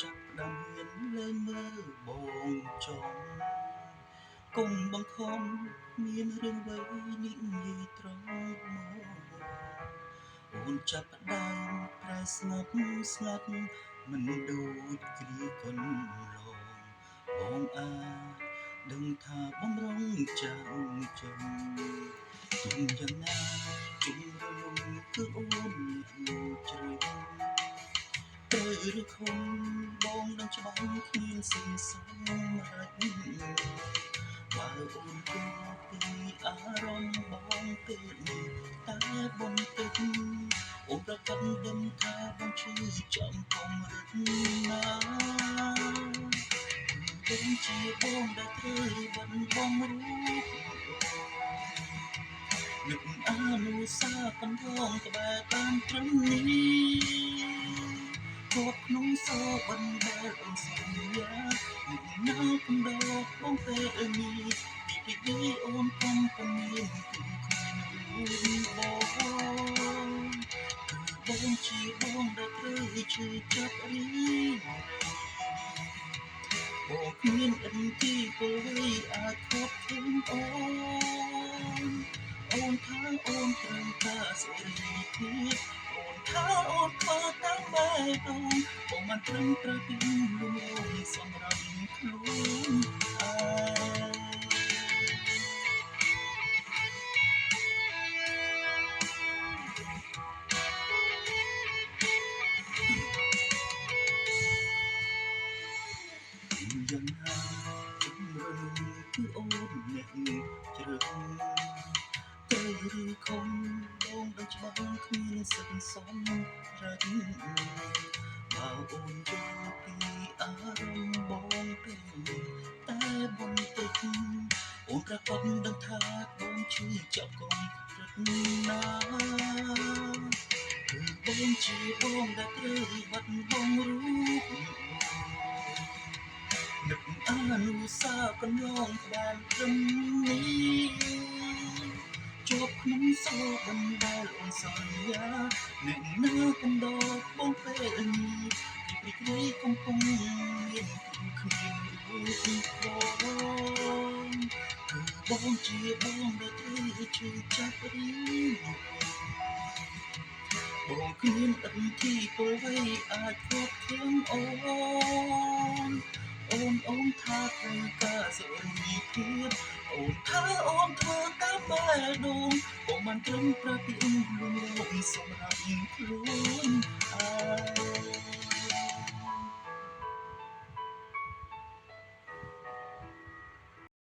ចាប់ដើមហ៊ានលែងមើលបងចង់កុំបង្ខំមានរឿងអ្វីនិយាយត្រង់មកអូនចាប់ដើមប្រែស្ងប់ស្ងាត់មិនដូចគ្រាកន្លងបងអាចដឹងថាបំរុងចាំងចំទុំយ៉ាងណាជុំរលំគឺអូនជ្រៅត្រូវឬខំបងដឹងច្បាស់គ្មានសិនសមរេចបើអូនគិតពីអារម្មណ៍បងពេលនេះតែបន្តិចអូនប្រកាសដឹងថាបងឈឺចាំកុំរឹតណាបងជាបងដែលត្រូវបាត់បង់រូបនឹកអនុសាកំហងក្បែរតាមត្រឹមនេះគប់ក្នុងសោបណ្ដែលអូនសន្យានឹងនៅកំដរបងពេលនេះពីពីអូនកំពុងមានគូគ្មានរូបបងជាបងដែលត្រូវជឿចាប់រីបងគ្មានអីទីពលអាចខកឃើញអូនថាអូនត្រូវការសេរីភាពអូនថាអូនខកតាមបែបដូងបងមិនត្រឹមត្រូវពីលំងសម្រាប់ខ្លួនឯងយ៉ាងណាជំរឿនគឺអូនអ្នកជ្រឹងទៅឬខំបងដឹងច្បាស់គ្មានសិនសមរ៉ាច់បើអូនយល់ពីអារម្មណ៍បងពេលនេះតែបន្តិចអូនប្រកាសដឹងថាបងឈឺចាប់កុំរឹកណាគឺបងជាបងដែលត្រូវបាត់បង់រូបនឹកអនុសាកន្លងក្បែរត្រឹមនេះជាប់ក្នុងសោបណ្ដែលអូនសន្យានឹងនៅកំដរបងពេលនេះពីគ្រីកំពុងមានគូគ្មានរូបបងគឺបងជាបងដែលត្រូវជឿចាប់រីបងគ្មានអីទីពលអ្វីអាចគ្រប់គ្រងអូនអូនថាត្រូវការសេរីភាពអូនថាអូនធ្វើតាមបែបដូងបងមិនត្រឹមប្រពីលំងសម្រាប់ខ្លួនឯង